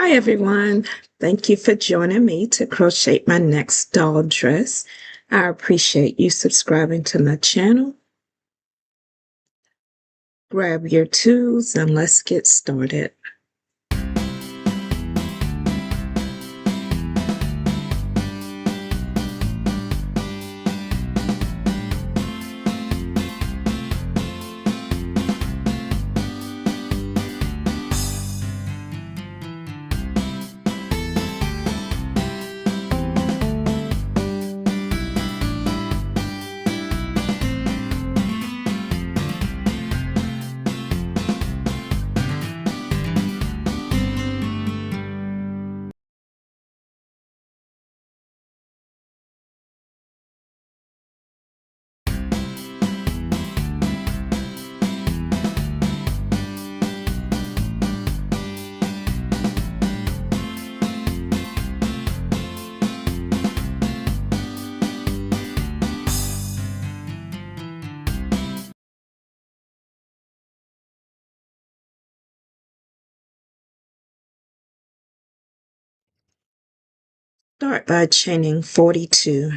Hi everyone. Thank you for joining me to crochet my next doll dress. I appreciate you subscribing to my channel. Grab your tools and let's get started. Start by chaining 42.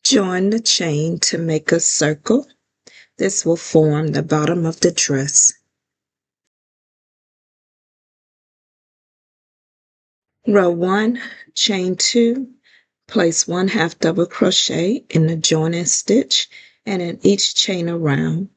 Join the chain to make a circle. This will form the bottom of the dress. Row 1, chain 2, place 1/2 double crochet in the joining stitch and in each chain around.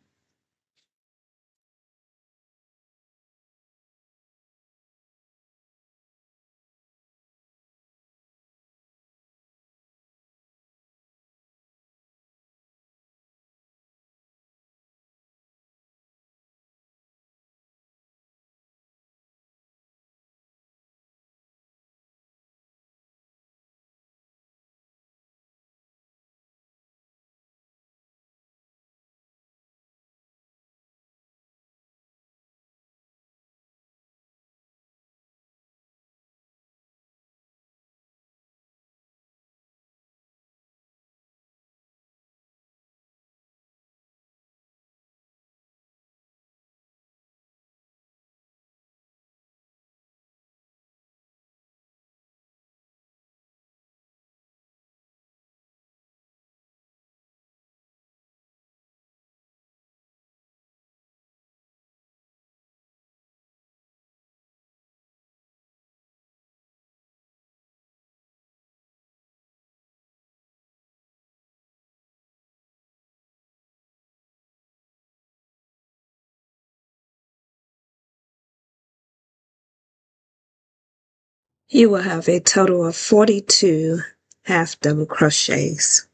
You will have a total of 42 half double crochets.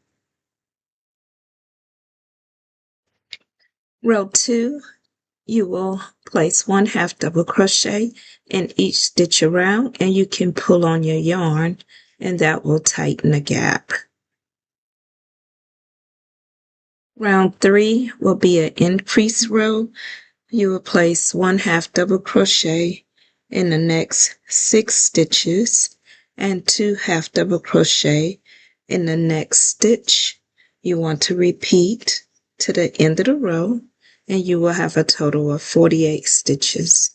Row 2, you will place 1/2 double crochet in each stitch around, and you can pull on your yarn and that will tighten the gap. Round 3 will be an increase row. You will place 1/2 double crochet in the next 6 stitches and 2 half double crochet in the next stitch. You want to repeat to the end of the row and you will have a total of 48 stitches.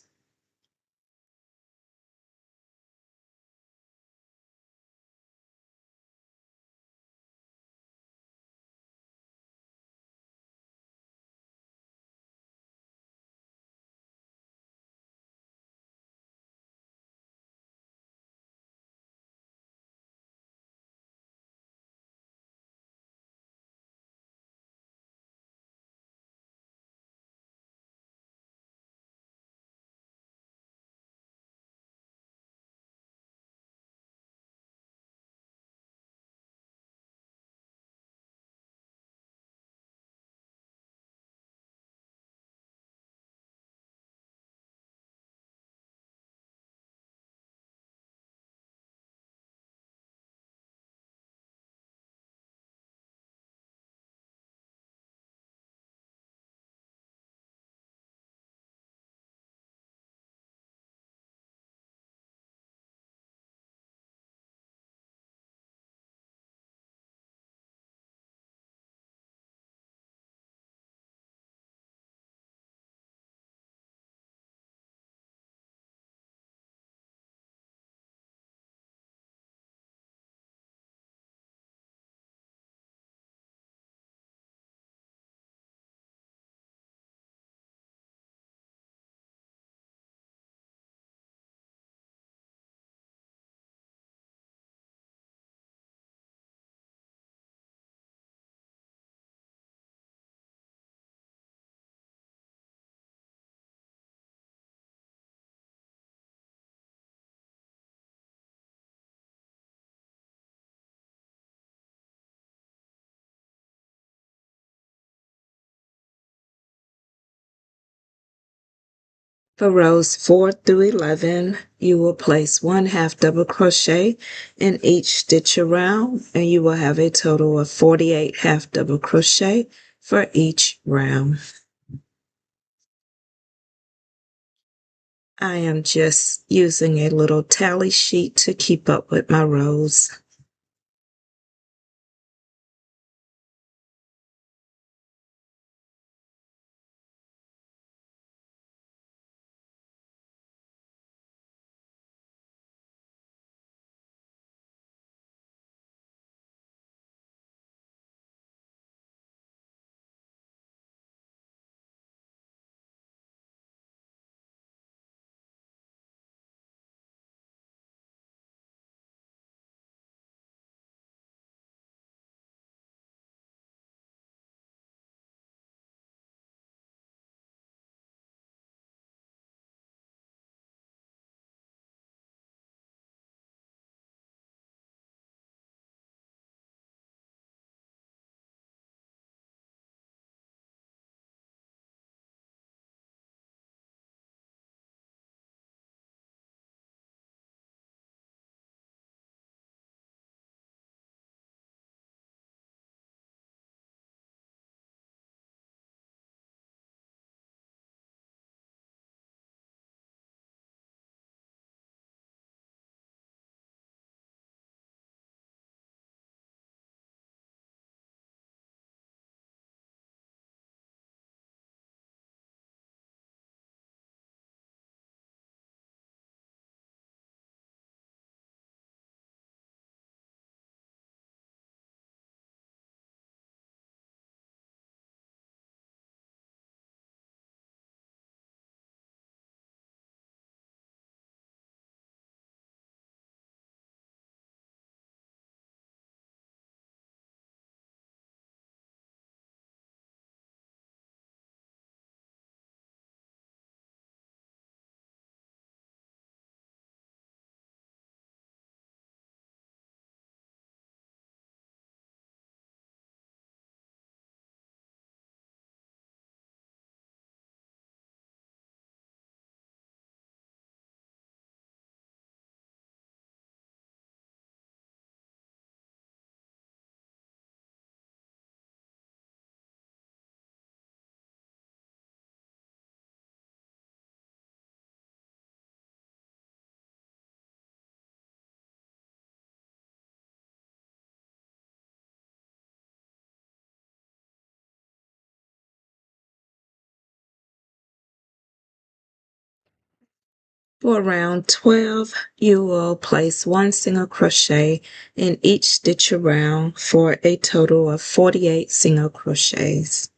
For rows 4 through 11, you will place 1/2 double crochet in each stitch around, and you will have a total of 48 half double crochet for each round. I am just using a little tally sheet to keep up with my rows. For round 12, you will place 1 single crochet in each stitch around for a total of 48 single crochets.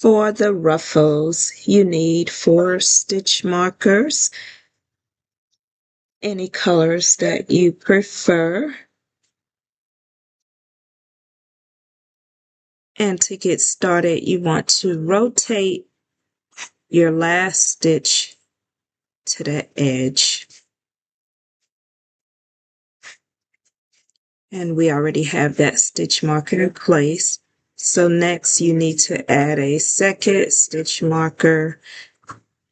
For the ruffles, you need 4 stitch markers, any colors that you prefer. And to get started, you want to rotate your last stitch to the edge. And we already have that stitch marker in place. So next you need to add a second stitch marker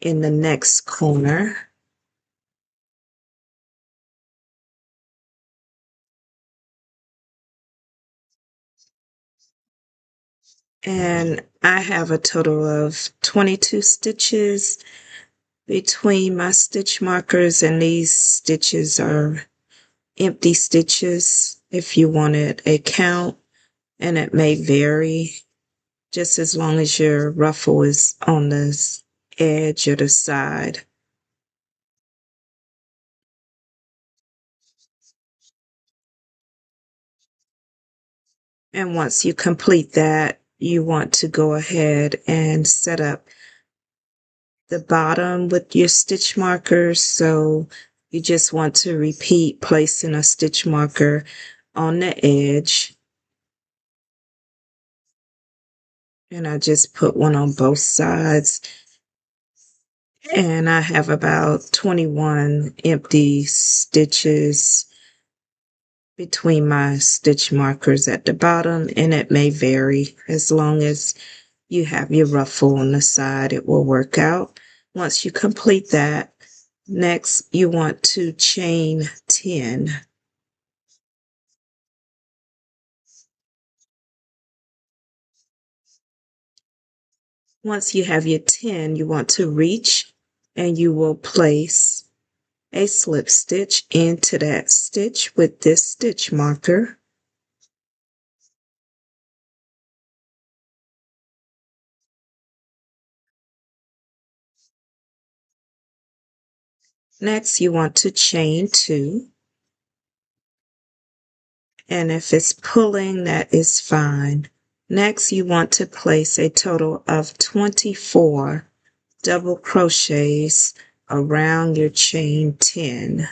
in the next corner. And I have a total of 22 stitches between my stitch markers, and these stitches are empty stitches if you wanted a count, and it may vary just as long as your ruffle is on the edge or the side. And once you complete that, you want to go ahead and set up the bottom with your stitch markers. So you just want to repeat placing a stitch marker on the edge. And I just put one on both sides. And I have about 21 empty stitches between my stitch markers at the bottom, and it may vary. As long as you have your ruffle on the side, it will work out. Once you complete that, next you want to chain 10. Once you have your 10, you want to reach and you will place a slip stitch into that stitch with this stitch marker. Next, you want to chain 2. And if it's pulling, that is fine. Next, you want to place a total of 24 double crochets around your chain 10.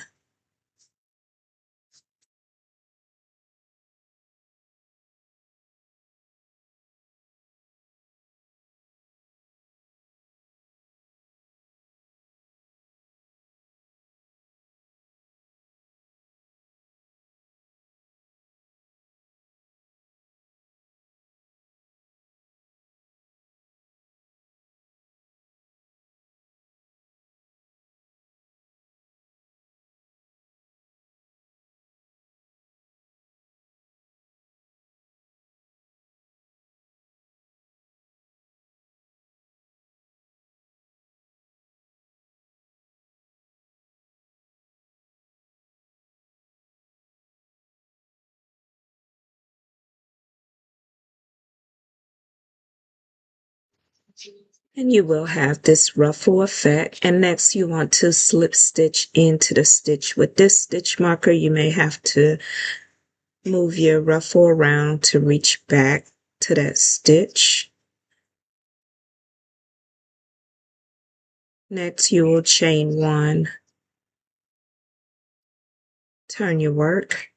And you will have this ruffle effect. And next you want to slip stitch into the stitch. With this stitch marker, you may have to move your ruffle around to reach back to that stitch. Next, you will chain 1, turn your work,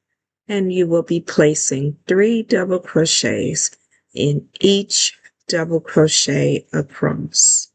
and you will be placing 3 double crochets in each double crochet across.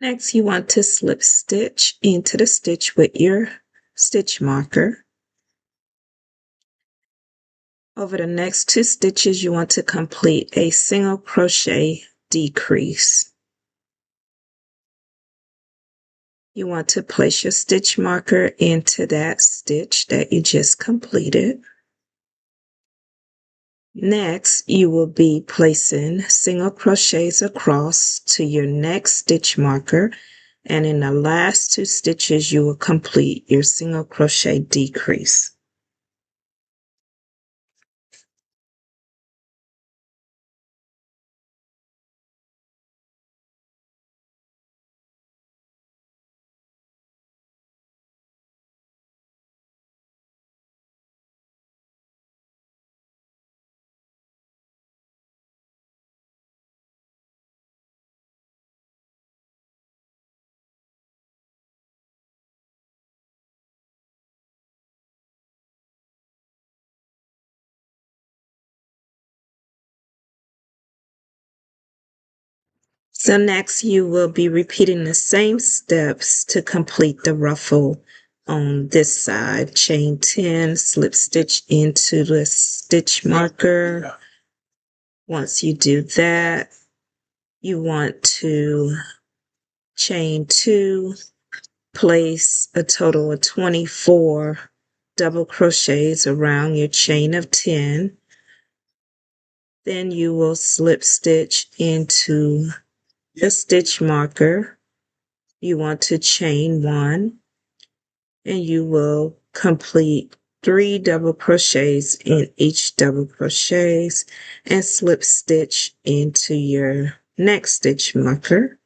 Next, you want to slip stitch into the stitch with your stitch marker. Over the next 2 stitches, you want to complete a single crochet decrease. You want to place your stitch marker into that stitch that you just completed. Next, you will be placing single crochets across to your next stitch marker, and in the last 2 stitches, you will complete your single crochet decrease. So next you will be repeating the same steps to complete the ruffle on this side. Chain 10, slip stitch into the stitch marker. Once you do that, you want to chain 2, place a total of 24 double crochets around your chain of 10. Then you will slip stitch into the stitch marker. You want to chain 1 and you will complete 3 double crochets in each double crochets and slip stitch into your next stitch marker.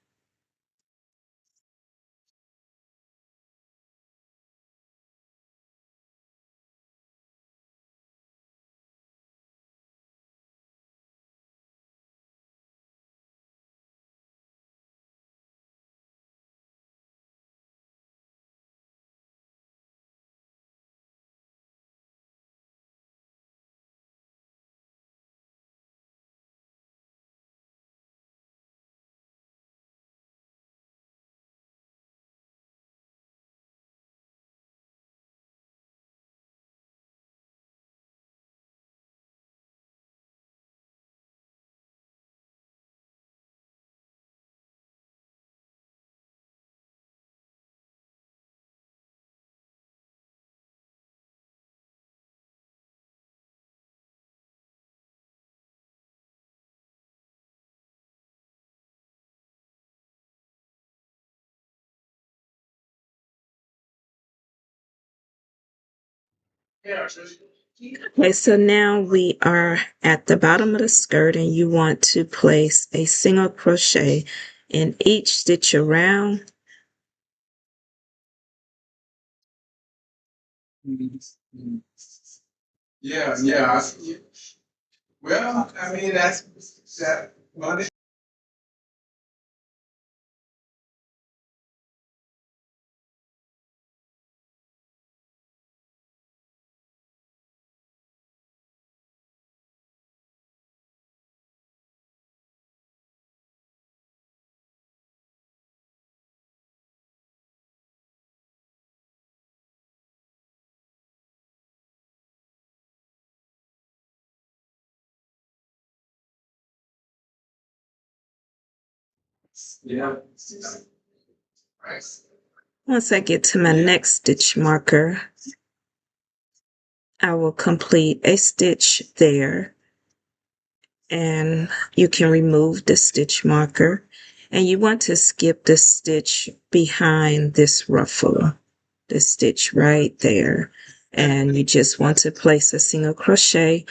Okay, so now we are at the bottom of the skirt and you want to place a single crochet in each stitch around. Yeah. Well, I mean, that's that money. Yeah. Right. Once I get to my next stitch marker, I will complete a stitch there and you can remove the stitch marker and you want to skip the stitch behind this ruffle, the stitch right there, and you just want to place a single crochet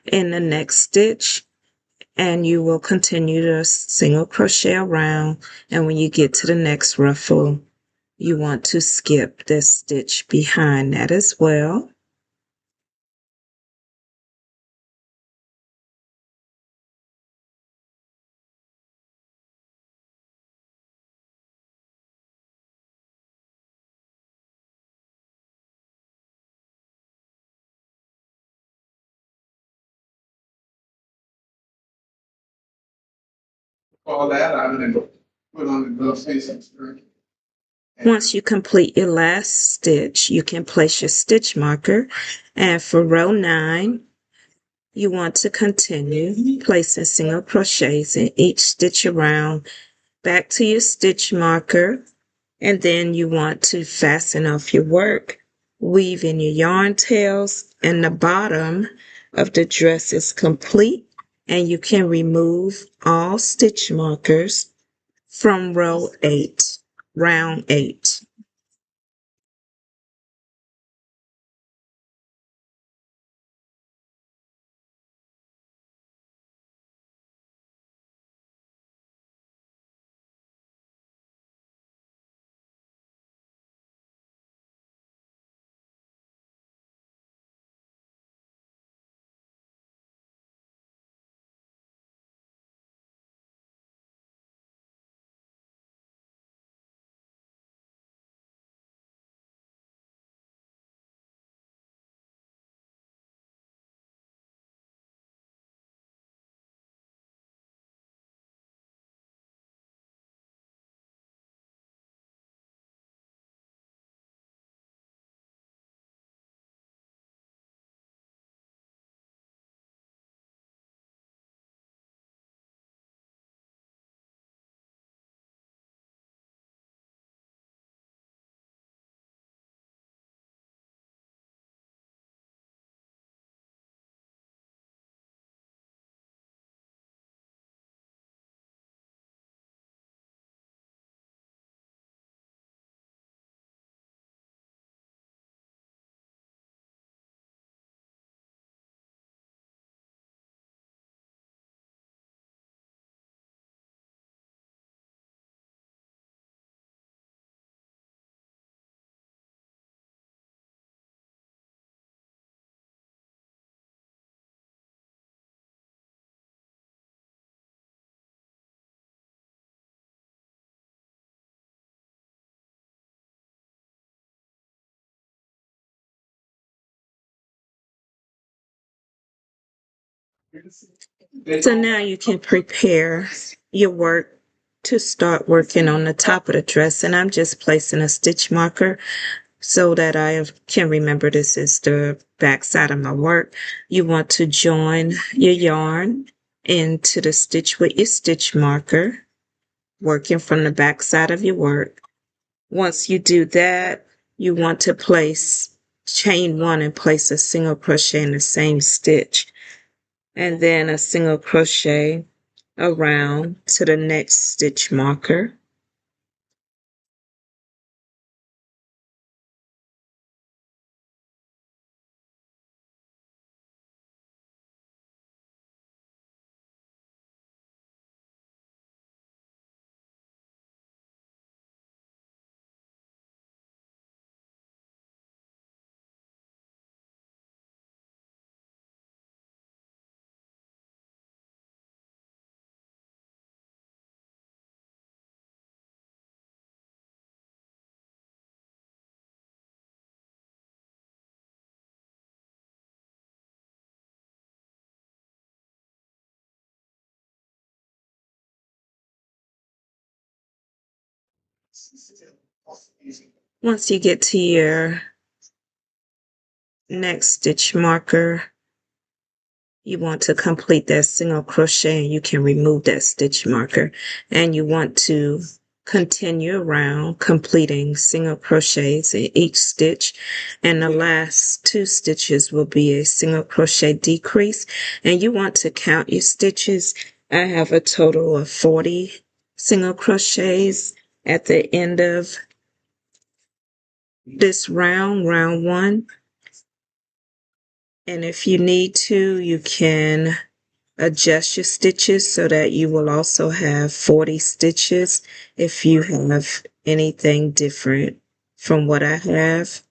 in the next stitch and you will continue to single crochet around, and when you get to the next ruffle you want to skip this stitch behind that as well. All that out and put on the glove facing skirt. Once you complete your last stitch, you can place your stitch marker, and for row 9, you want to continue placing single crochets in each stitch around back to your stitch marker, and then you want to fasten off your work, weave in your yarn tails, and the bottom of the dress is complete, and you can remove all stitch markers from row 8, round 8. So now you can prepare your work to start working on the top of the dress. And I'm just placing a stitch marker so that I can remember this is the back side of my work. You want to join your yarn into the stitch with your stitch marker, working from the back side of your work. Once you do that, you want to chain one and place a single crochet in the same stitch, and then a single crochet around to the next stitch marker. Once you get to your next stitch marker, you want to complete that single crochet, and you can remove that stitch marker, and you want to continue around completing single crochets in each stitch, and the last two stitches will be a single crochet decrease, and you want to count your stitches. I have a total of 40 single crochets at the end of this round one. And if you need to, you can adjust your stitches so that you will also have 40 stitches if you have anything different from what I have.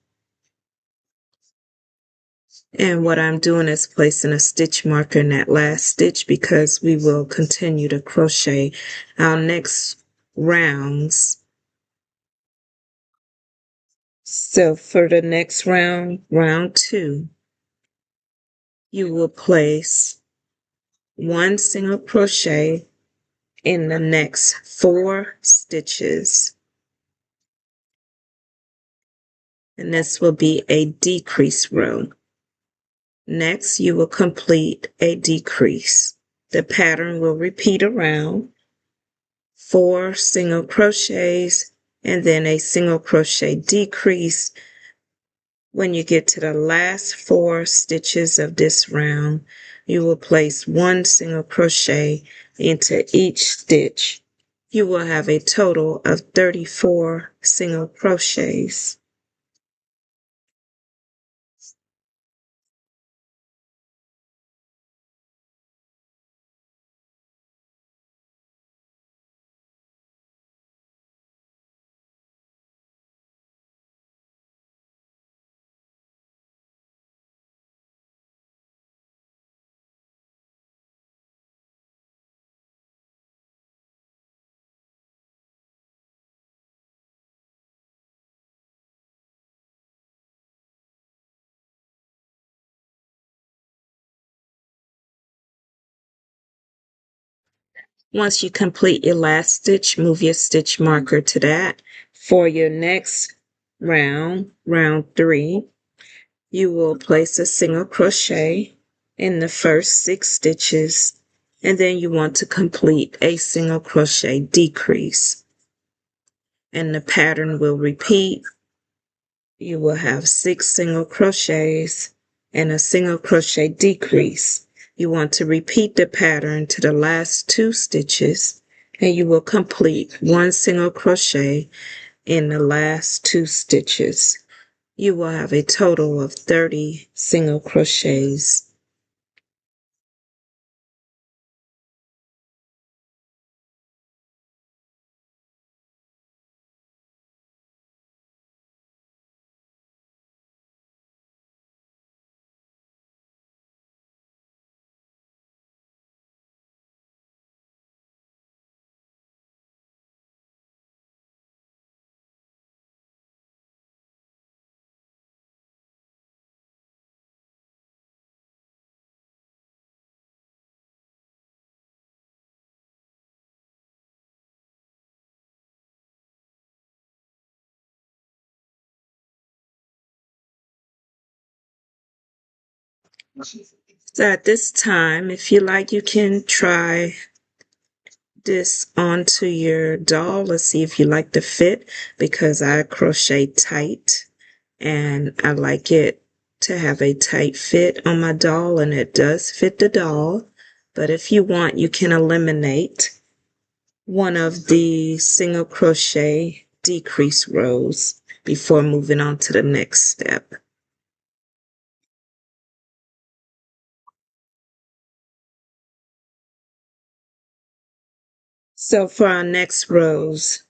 And what I'm doing is placing a stitch marker in that last stitch because we will continue to crochet our next rounds. So for the next round 2, you will place one single crochet in the next 4 stitches, and this will be a decrease row. Next, you will complete a decrease. The pattern will repeat around 4 single crochets and then a single crochet decrease. When you get to the last 4 stitches of this round, you will place 1 single crochet into each stitch. You will have a total of 34 single crochets. Once you complete your last stitch, move your stitch marker to that. For your next round 3, you will place a single crochet in the first 6 stitches, and then you want to complete a single crochet decrease. And the pattern will repeat. You will have 6 single crochets and a single crochet decrease. You want to repeat the pattern to the last 2 stitches, and you will complete 1 single crochet in the last 2 stitches. You will have a total of 30 single crochets. So at this time, if you like, you can try this onto your doll. Let's see if you like the fit, because I crochet tight and I like it to have a tight fit on my doll, and it does fit the doll. But if you want, you can eliminate one of the single crochet decrease rows before moving on to the next step. So for our next rows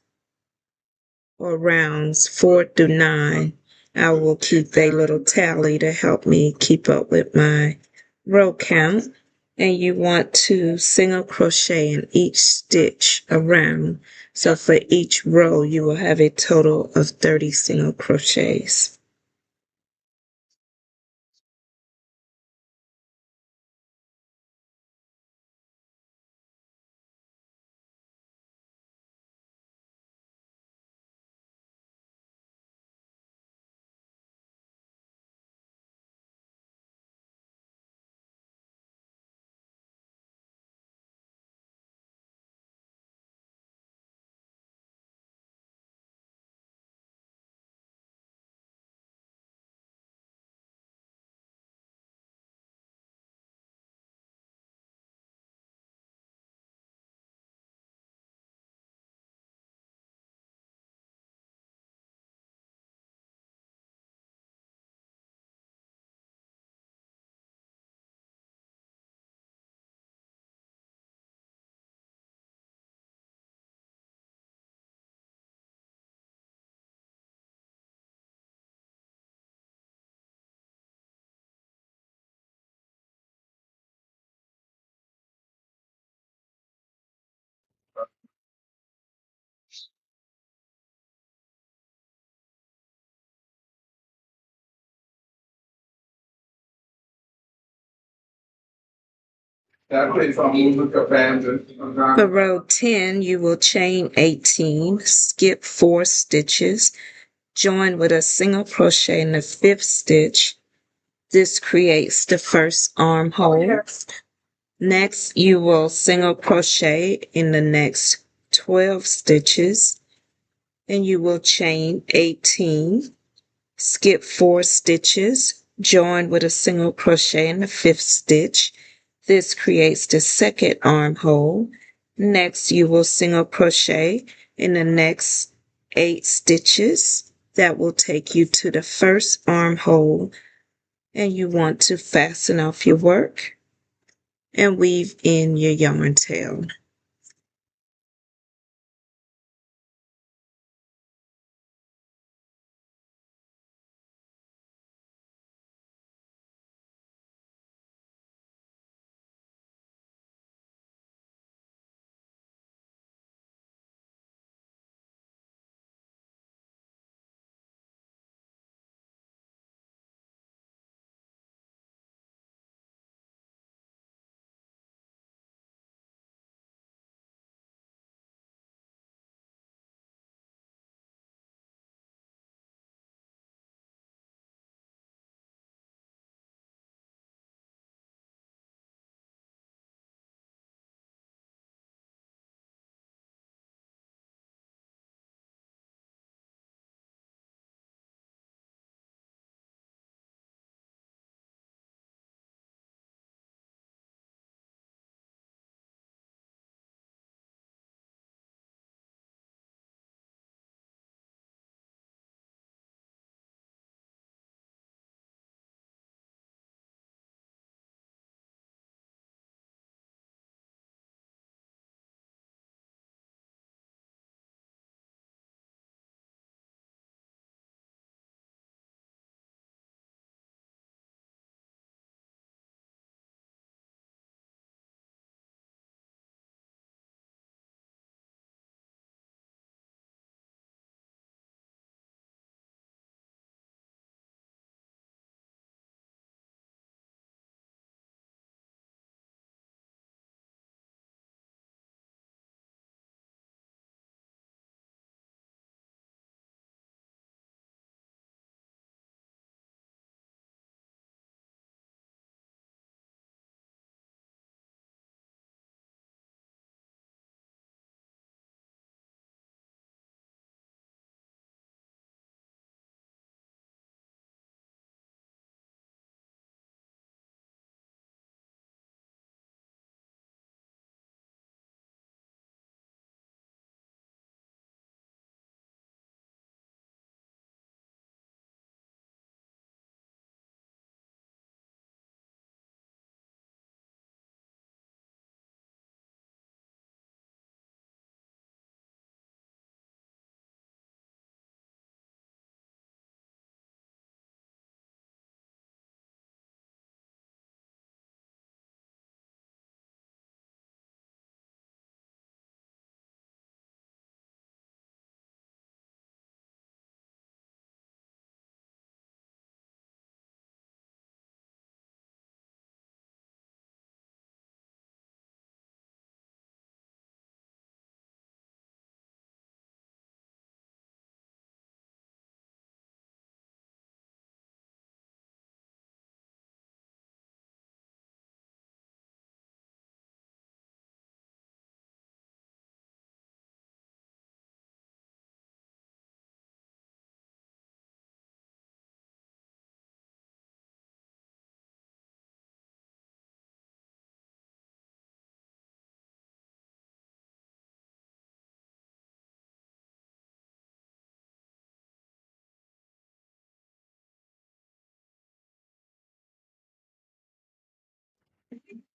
or rounds 4 through 9, I will keep a little tally to help me keep up with my row count. And you want to single crochet in each stitch around. So for each row, you will have a total of 30 single crochets. For row 10, you will chain 18, skip 4 stitches, join with a single crochet in the 5th stitch. This creates the first armhole. Next, you will single crochet in the next 12 stitches, and you will chain 18, skip 4 stitches, join with a single crochet in the 5th stitch. This creates the second armhole. Next, you will single crochet in the next 8 stitches. That will take you to the first armhole, and you want to fasten off your work and weave in your yarn tail.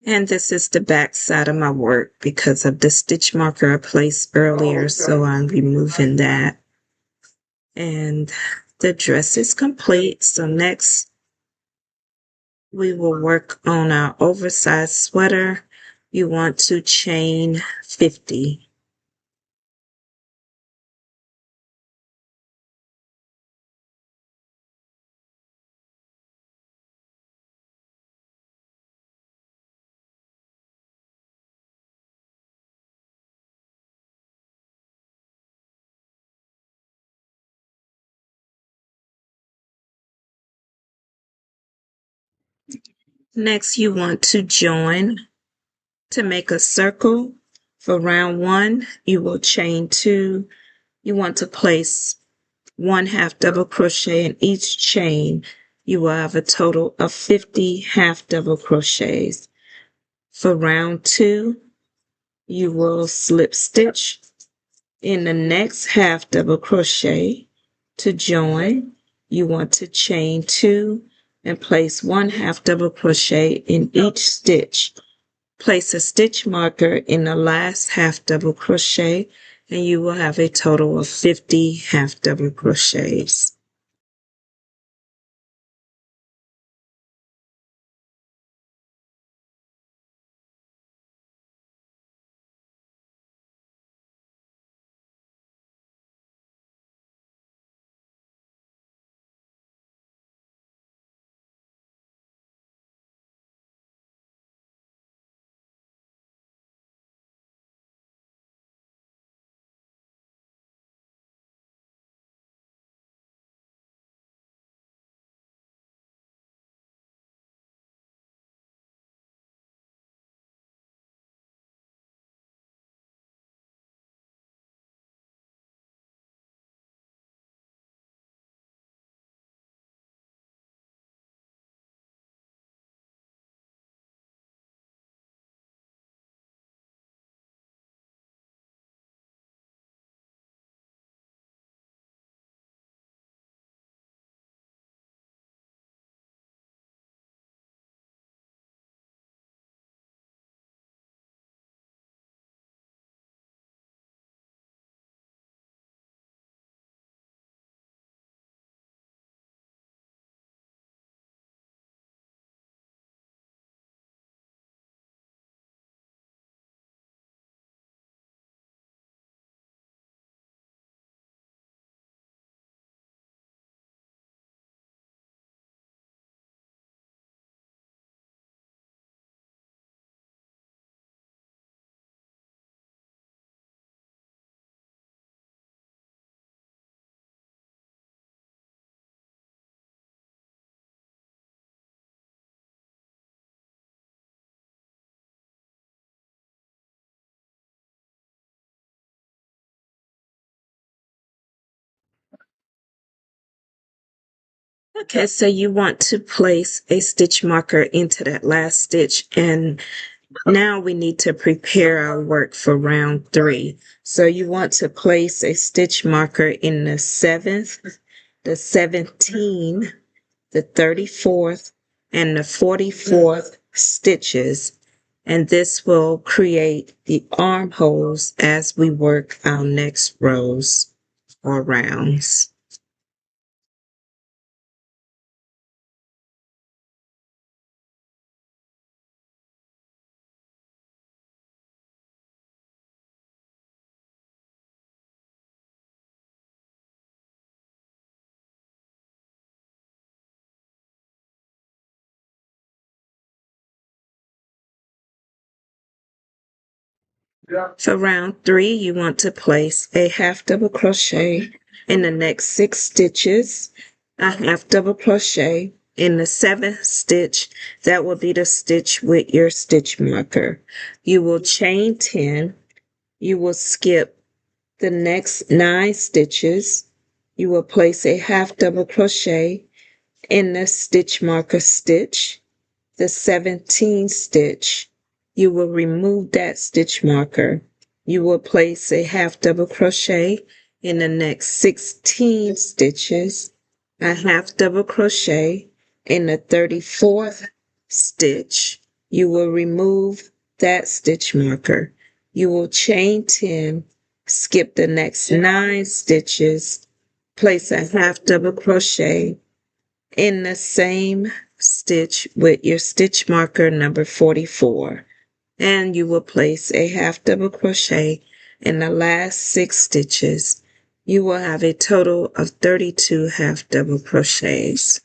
And this is the back side of my work because of the stitch marker I placed earlier, so I'm removing that. And the dress is complete. So next we will work on our oversized sweater. You want to chain 50. Next, you want to join to make a circle. For round 1, you will chain 2. You want to place 1/2 double crochet in each chain. You will have a total of 50 half double crochets. For round 2, you will slip stitch in the next half double crochet. To join, you want to chain 2 and place 1/2 double crochet in each stitch. Place a stitch marker in the last half double crochet and you will have a total of 50 half double crochets. Okay, so you want to place a stitch marker into that last stitch, and now we need to prepare our work for round 3. So you want to place a stitch marker in the 7th, the 17th, the 34th, and the 44th stitches, and this will create the armholes as we work our next rows or rounds. For round 3, you want to place a half double crochet in the next 6 stitches, a half double crochet in the 7th stitch. That will be the stitch with your stitch marker. You will chain 10. You will skip the next 9 stitches. You will place a half double crochet in the stitch marker stitch, the 17th stitch. You will remove that stitch marker. You will place a half double crochet in the next 16 stitches, a half double crochet in the 34th stitch. you will remove that stitch marker. You will chain 10, skip the next 9 stitches, place a half double crochet in the same stitch with your stitch marker number 44, and you will place a half double crochet in the last 6 stitches. You will have a total of 32 half double crochets.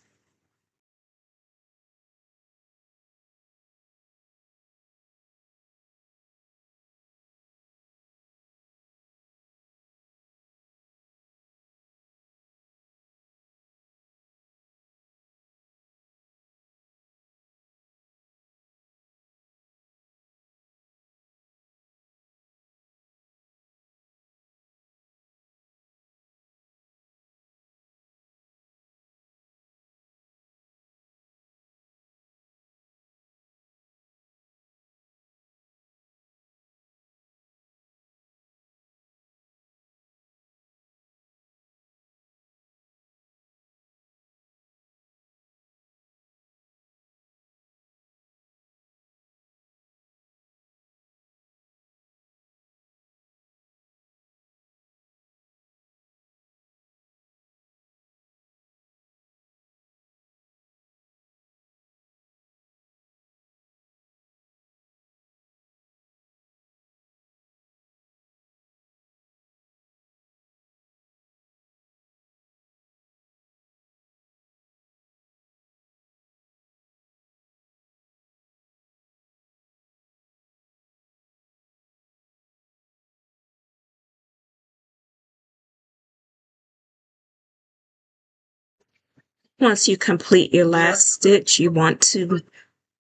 Once you complete your last stitch, you want to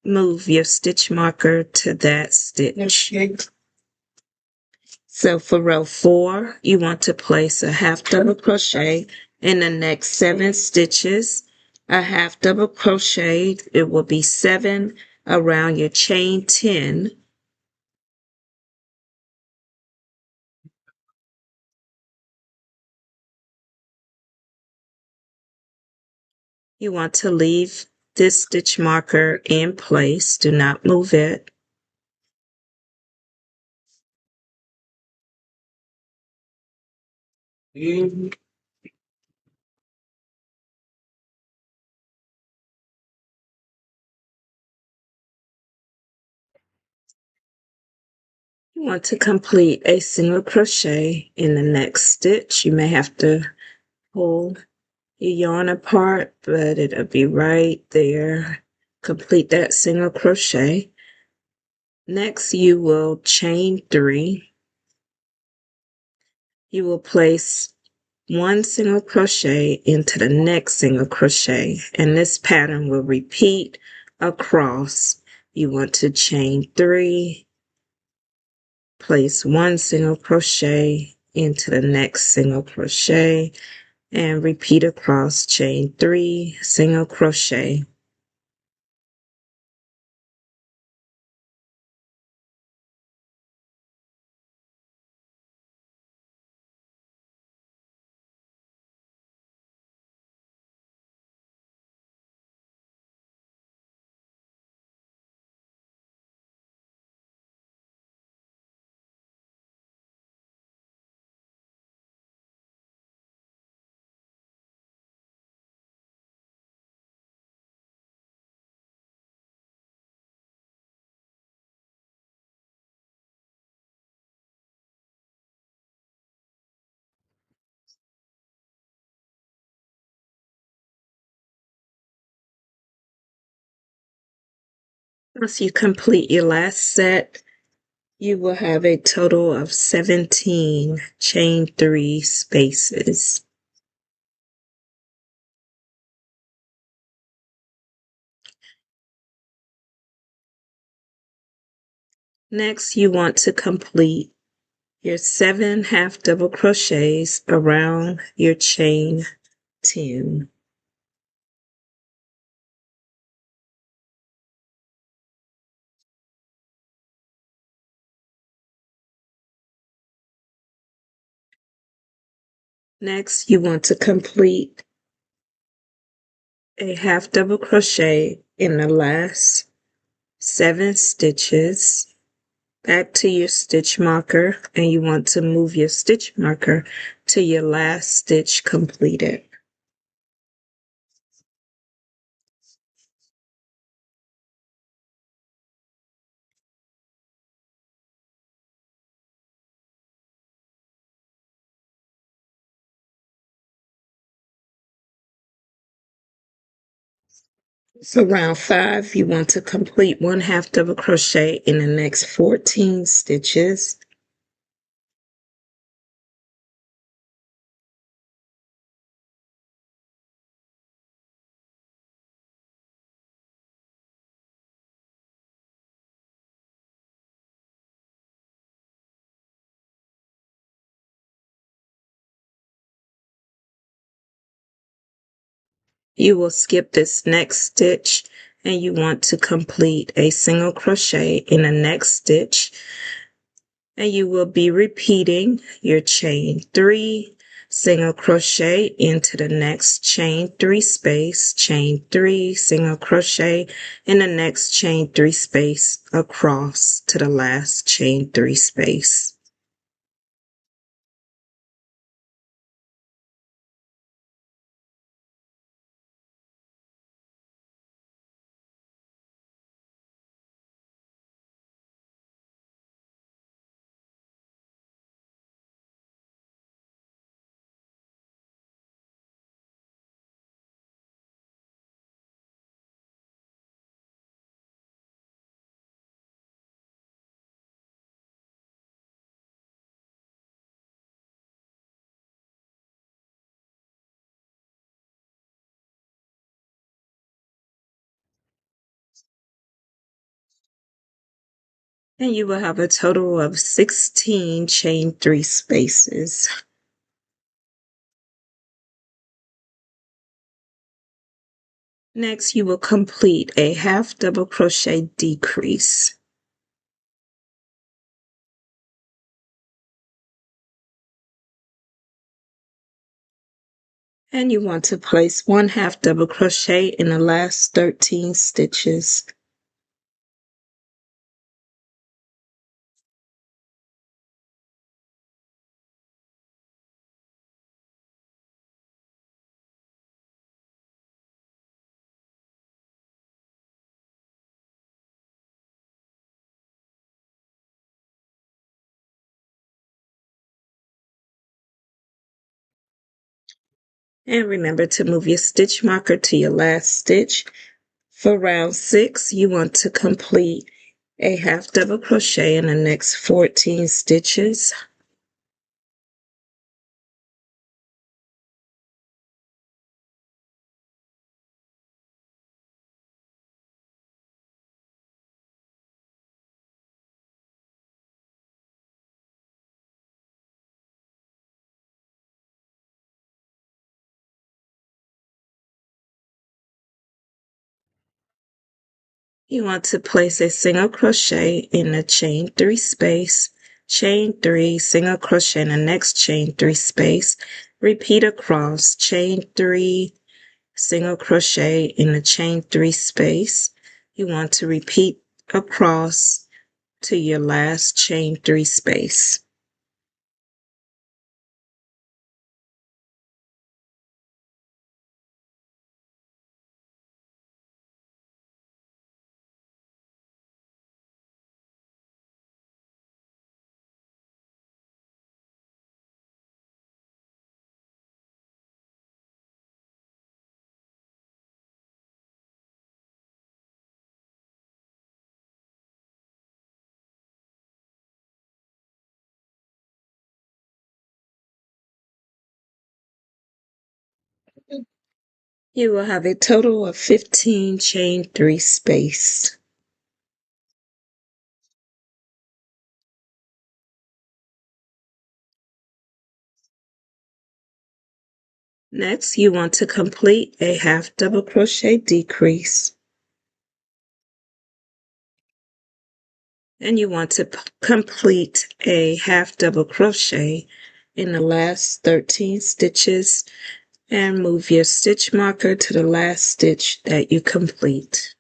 move your stitch marker to that stitch. So for row 4, you want to place a half double crochet in the next 7 stitches, a half double crochet. It will be 7 around your chain 10. You want to leave this stitch marker in place. Do not move it. You want to complete a single crochet in the next stitch. You may have to pull your yarn apart, but it'll be right there. Complete that single crochet. Next, you will chain 3. You will place 1 single crochet into the next single crochet, and this pattern will repeat across. You want to chain 3, place 1 single crochet into the next single crochet, and repeat across. Chain 3, single crochet. Once you complete your last set, you will have a total of 17 chain 3 spaces. Next, you want to complete your 7 half double crochets around your chain 10. Next, you want to complete a half double crochet in the last 7 stitches, back to your stitch marker, and you want to move your stitch marker to your last stitch completed. For round 5, you want to complete 1/2 double crochet in the next 14 stitches. You will skip this next stitch and you want to complete a single crochet in the next stitch, and you will be repeating your chain 3, single crochet into the next chain 3 space, chain 3, single crochet in the next chain 3 space across to the last chain 3 space. And you will have a total of 16 chain 3 spaces. Next, you will complete a 1/2 double crochet decrease. And you want to place 1/2 double crochet in the last 13 stitches. And remember to move your stitch marker to your last stitch. For round 6, you want to complete a 1/2 double crochet in the next 14 stitches. You want to place a single crochet in the chain 3 space, chain 3, single crochet in the next chain 3 space, repeat across, chain 3, single crochet in the chain 3 space. You want to repeat across to your last chain 3 space. You will have a total of 15 chain 3 space. Next, you want to complete a 1/2 double crochet decrease. And you want to complete a 1/2 double crochet in the last 13 stitches and move your stitch marker to the last stitch that you complete.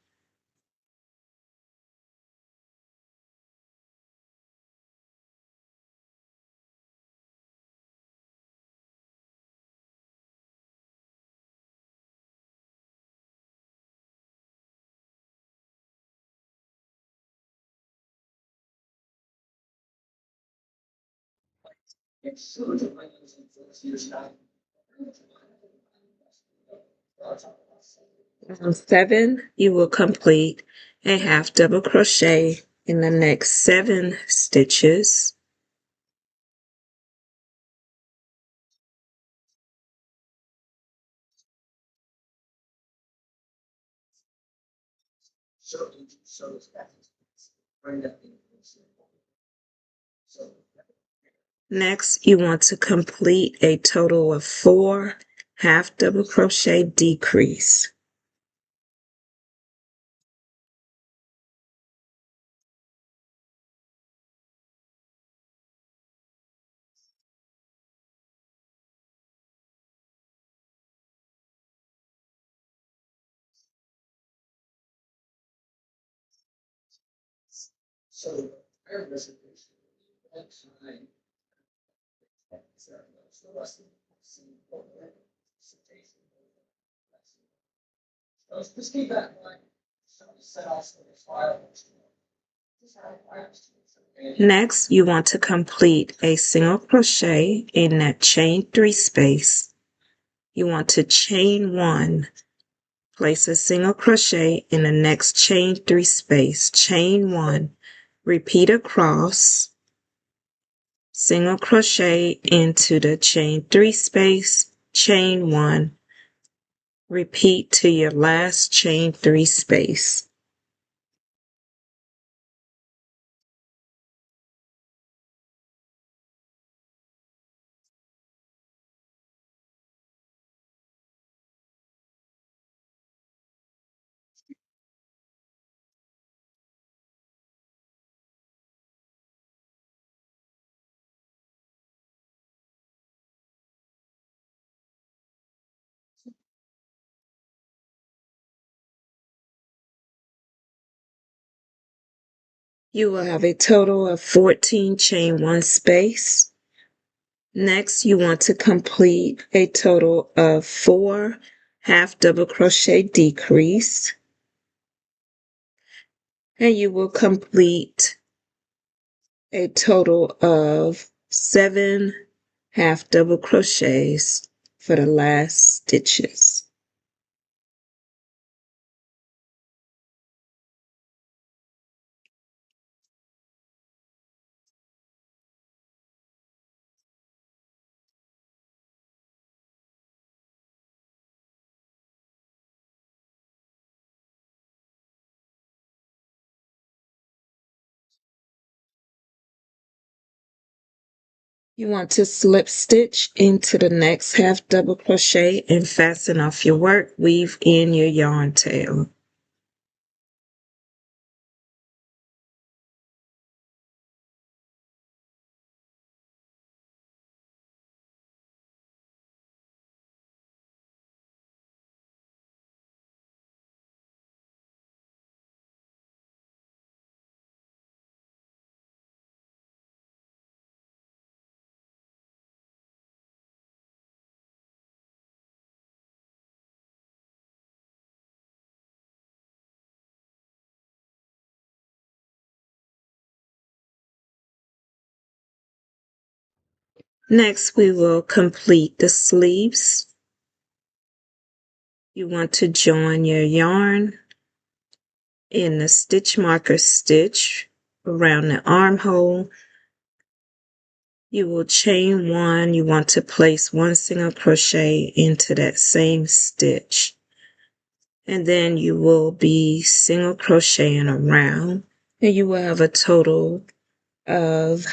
On 7, you will complete a half double crochet in the next 7 stitches. Next, you want to complete a total of 4 half double crochet decrease. Next, you want to complete a single crochet in that chain 3 space. You want to chain 1, place a single crochet in the next chain 3 space, chain 1, repeat across, single crochet into the chain 3 space, chain 1, repeat to your last chain 3 space. You will have a total of 14 chain 1 space. Next, you want to complete a total of 4 half double crochet decrease. And you will complete a total of 7 half double crochets for the last stitches. You want to slip stitch into the next half double crochet and fasten off your work. Weave in your yarn tail. Next, we will complete the sleeves. You want to join your yarn in the stitch marker stitch around the armhole. You will chain 1. You want to place 1 single crochet into that same stitch. And then you will be single crocheting around. And you will have a total of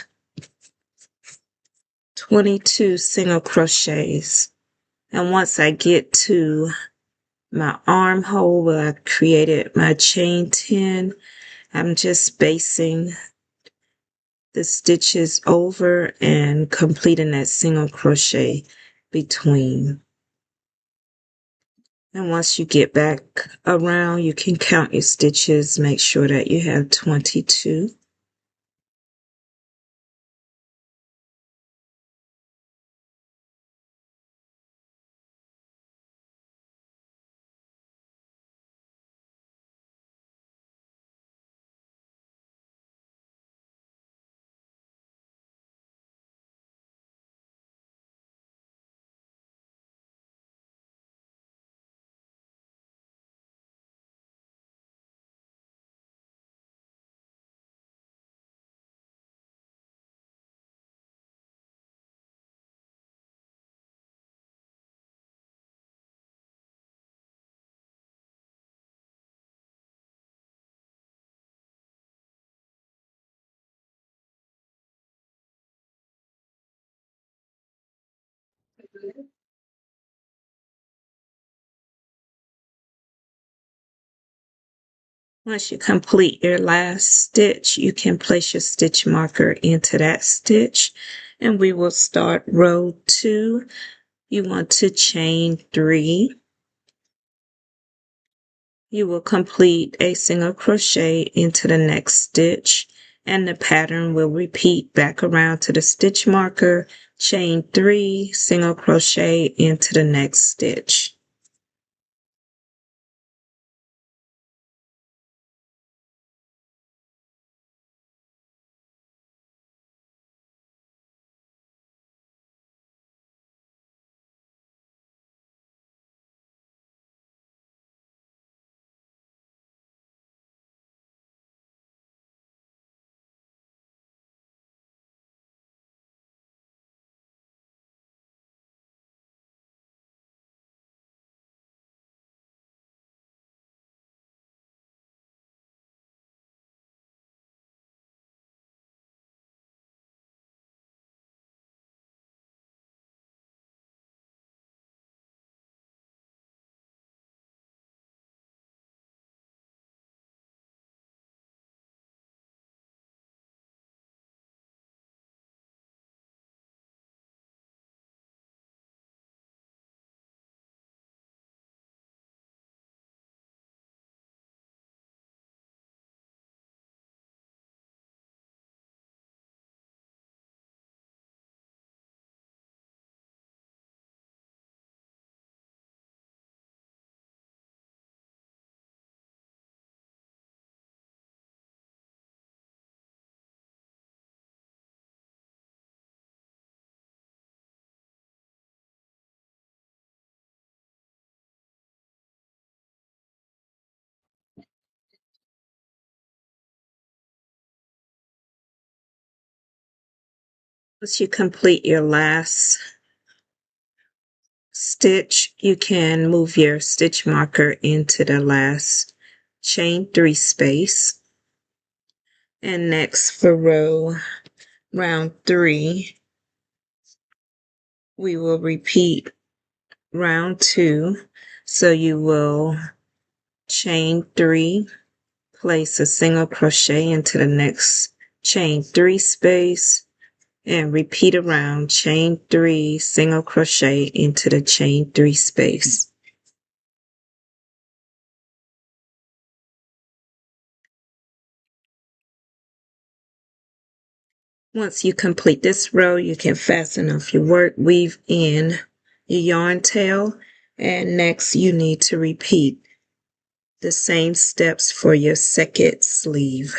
22 single crochets. And once I get to my armhole where I created my chain 10, I'm just basting the stitches over and completing that single crochet between. And once you get back around, you can count your stitches, make sure that you have 22. Once you complete your last stitch, you can place your stitch marker into that stitch, and we will start row 2. You want to chain 3. You will complete a single crochet into the next stitch, and the pattern will repeat back around to the stitch marker, chain 3, single crochet into the next stitch. Once you complete your last stitch, you can move your stitch marker into the last chain 3 space. And next for round 3, we will repeat round 2. So you will chain 3, place a single crochet into the next chain 3 space, and repeat around, chain 3, single crochet into the chain 3 space. Once you complete this row, you can fasten off your work, weave in your yarn tail, and next you need to repeat the same steps for your second sleeve.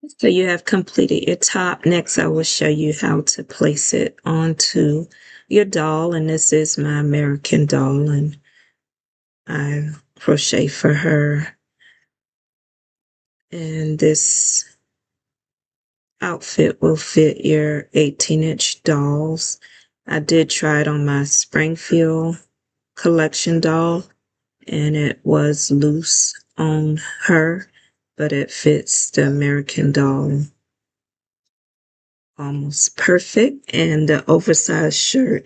So you have completed your top. Next, I will show you how to place it onto your doll. And this is my American doll, and I crochet for her. And this outfit will fit your 18-inch dolls. I did try it on my Springfield collection doll, and it was loose on her, but it fits the American doll almost perfect. And the oversized shirt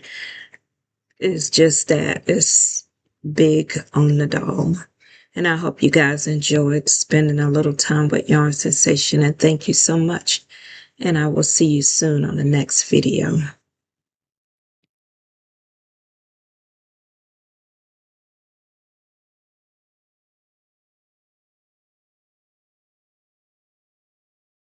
is just that, it's big on the doll. And I hope you guys enjoyed spending a little time with Yarn Sensation, and thank you so much. And I will see you soon on the next video.